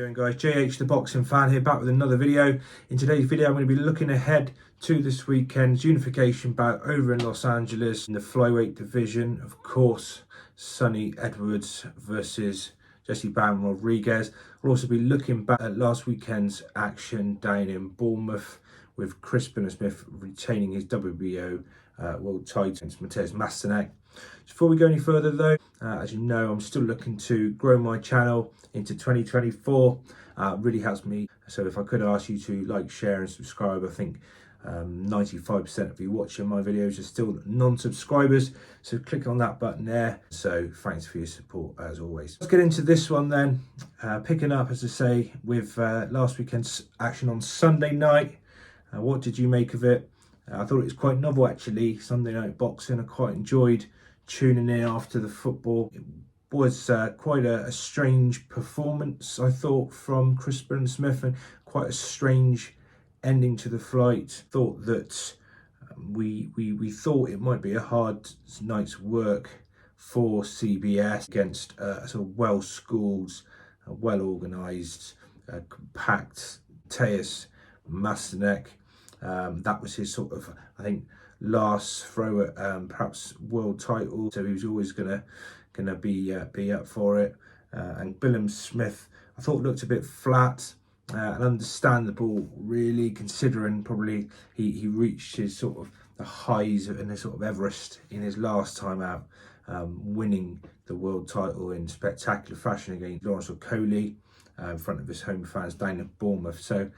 doing, guys? JH the boxing fan here, back with another video. In today's video I'm going to be looking ahead to this weekend's unification bout over in Los Angeles in the flyweight division. Of course, Sonny Edwards versus Jesse Bam Rodriguez. We'll also be looking back at last weekend's action down in Bournemouth with Chris Smith retaining his WBO world title against Mateusz Masternak. Before we go any further though, as you know, I'm still looking to grow my channel into 2024. Really helps me. So if I could ask you to like, share and subscribe. I think 95% of you watching my videos are still non-subscribers, so click on that button there. So thanks for your support as always. Let's get into this one then, picking up, as I say, with last weekend's action on Sunday night. What did you make of it? I thought it was quite novel actually. Sunday night boxing, I quite enjoyed tuning in after the football. It was quite a strange performance, I thought, from Chris Smith, and quite a strange ending to the fight. Thought that we thought it might be a hard night's work for CBS against a sort of well-schooled, well-organised, compact Mateusz Masternak. That was his sort of, I think, last throw at perhaps world title, so he was always gonna be up for it. And Bilham Smith, I thought, looked a bit flat and understandable, really, considering probably he reached his sort of the highs and the sort of Everest in his last time out, winning the world title in spectacular fashion against Lawrence Okoli in front of his home fans down in Bournemouth. So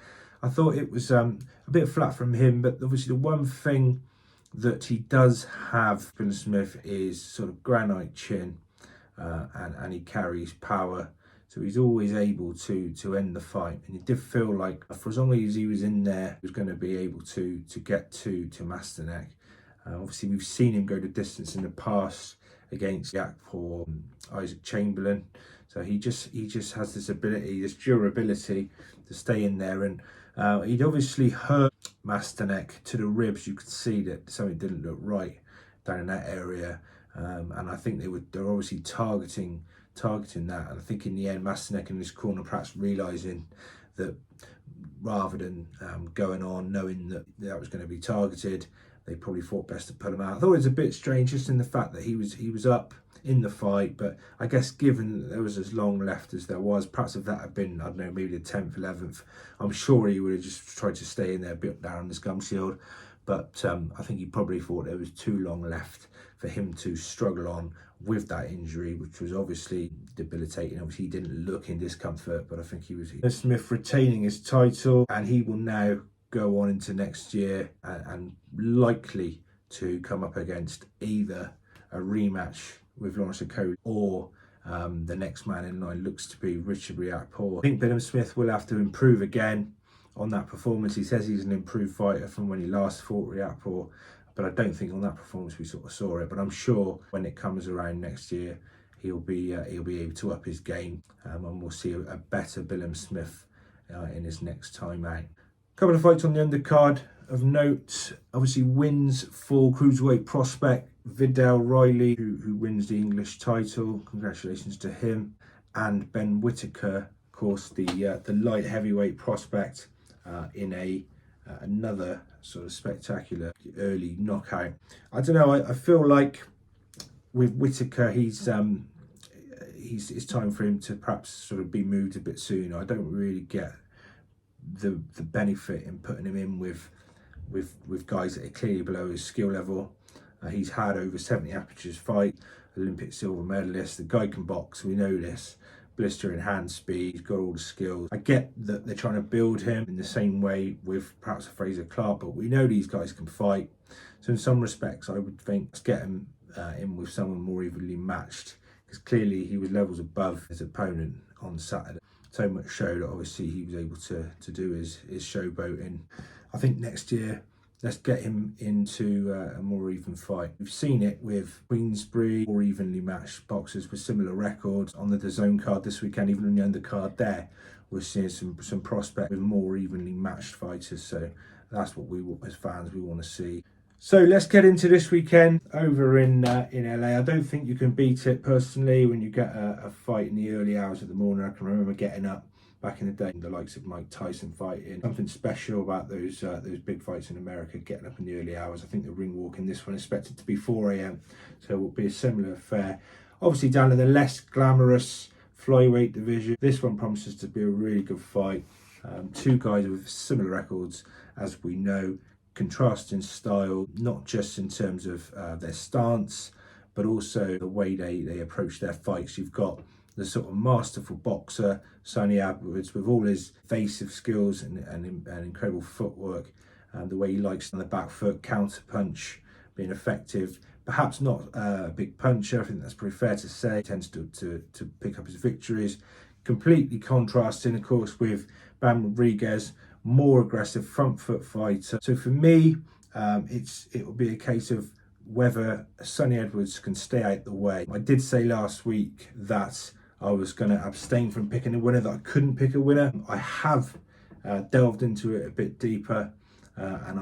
I thought it was a bit flat from him, but obviously the one thing that he does have, Bilham Smith, is sort of granite chin, and he carries power, so he's always able to end the fight. And it did feel like for as long as he was in there, he was going to be able to get to Masternak. Obviously we've seen him go the distance in the past against Yakpo, Isaac Chamberlain, so he just has this ability, this durability to stay in there. And he'd obviously hurt Masternak to the ribs. You could see that something didn't look right down in that area, and I think they're obviously targeting that. And I think in the end, Masternak in his corner perhaps realising that rather than going on knowing that was going to be targeted, they probably thought best to pull him out. I thought it was a bit strange just in the fact that he was up in the fight, but I guess given that there was as long left as there was, perhaps if that had been, I don't know, maybe the 10th, 11th, I'm sure he would have just tried to stay in there, built down on his gum shield. But I think he probably thought there was too long left for him to struggle on with that injury, which was obviously debilitating. Obviously he didn't look in discomfort, but I think he was. Smith retaining his title, and he will now go on into next year and likely to come up against either a rematch with Lawrence Okoli or the next man in line looks to be Richard Riakporhe. I think Bilham Smith will have to improve again on that performance. He says he's an improved fighter from when he last fought Riakporhe, but I don't think on that performance we sort of saw it. But I'm sure when it comes around next year, he'll be able to up his game, and we'll see a better Bilham Smith in his next time out. A couple of fights on the undercard of note. Obviously wins for cruiserweight prospect Vidal Riley, who wins the English title. Congratulations to him. And Ben Whittaker, of course, the light heavyweight prospect, in another sort of spectacular early knockout. I don't know, I feel like with Whittaker, it's time for him to perhaps sort of be moved a bit sooner. I don't really get the benefit in putting him in with guys that are clearly below his skill level. He's had over 70 amateurs fight, Olympic silver medalist. The guy can box, we know this. Blistering hand speed, he's got all the skills. I get that they're trying to build him in the same way with perhaps a Fraser Clark, but we know these guys can fight. So in some respects, I would think let's get him in with someone more evenly matched, because clearly he was levels above his opponent on Saturday. So much so that obviously he was able to do his showboating. I think next year, let's get him into a more even fight. We've seen it with Queensbury, more evenly matched boxers with similar records. On the DAZN card this weekend, even on the undercard there, we're seeing some prospects with more evenly matched fighters. So that's what we, as fans, we want to see. So let's get into this weekend over in LA. I don't think you can beat it personally when you get a fight in the early hours of the morning. I can remember getting up back in the day, the likes of Mike Tyson fighting. Something special about those big fights in America, getting up in the early hours. I think the ring walk in this one is expected to be 4 a.m, so it will be a similar affair. Obviously down in the less glamorous flyweight division, this one promises to be a really good fight. Two guys with similar records, as we know, contrasting style, not just in terms of their stance, but also the way they approach their fights. You've got the sort of masterful boxer, Sonny Edwards, with all his evasive skills and incredible footwork, the way he likes on the back foot, counter punch, being effective. Perhaps not a big puncher, I think that's pretty fair to say. He tends to pick up his victories. Completely contrasting, of course, with Bam Rodriguez, more aggressive front foot fighter. So for me, it will be a case of whether Sonny Edwards can stay out the way. I did say last week that I was going to abstain from picking a winner, that I couldn't pick a winner. I have delved into it a bit deeper, and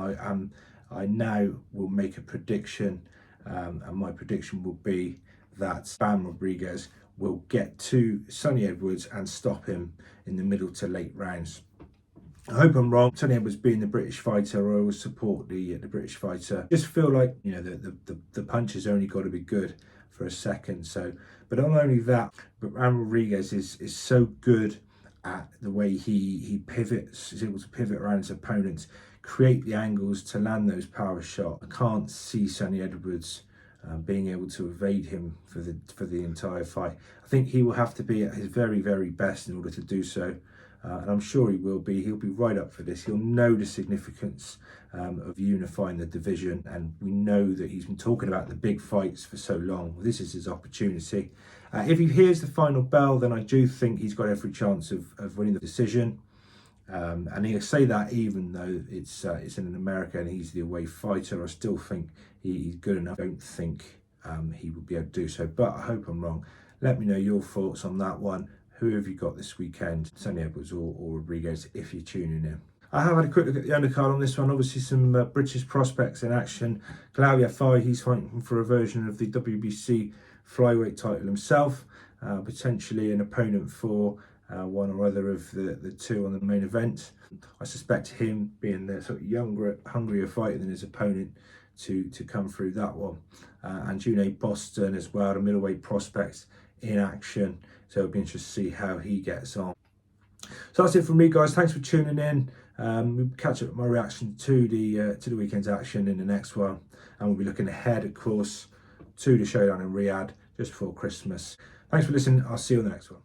I now will make a prediction, and my prediction will be that Bam Rodriguez will get to Sonny Edwards and stop him in the middle to late rounds. I hope I'm wrong. Sonny Edwards being the British fighter, I always support the British fighter. Just feel like, you know, the punches only got to be good for a second. So, but not only that, but Bam Rodriguez is so good at the way he pivots, is able to pivot around his opponents, create the angles to land those power shots. I can't see Sonny Edwards being able to evade him for the entire fight. I think he will have to be at his very, very best in order to do so. And I'm sure he will be. He'll be right up for this. He'll know the significance of unifying the division. And we know that he's been talking about the big fights for so long. This is his opportunity. If he hears the final bell, then I do think he's got every chance of winning the decision. And he'll say that even though it's in America and he's the away fighter, I still think he's good enough. I don't think he will be able to do so, but I hope I'm wrong. Let me know your thoughts on that one. Who have you got this weekend, Sonny Edwards or Rodriguez, if you're tuning in? I have had a quick look at the undercard on this one. Obviously some British prospects in action. Glauia Fai, he's fighting for a version of the WBC flyweight title himself, potentially an opponent for one or other of the two on the main event. I suspect him, being the sort of younger, hungrier fighter than his opponent, to come through that one. And June Boston as well, the middleweight prospect in action. So it'll be interesting to see how he gets on. So that's it from me, guys. Thanks for tuning in. We'll catch up with my reaction to the weekend's action in the next one, and we'll be looking ahead, of course, to the showdown in Riyadh just before Christmas. Thanks for listening. I'll see you on the next one.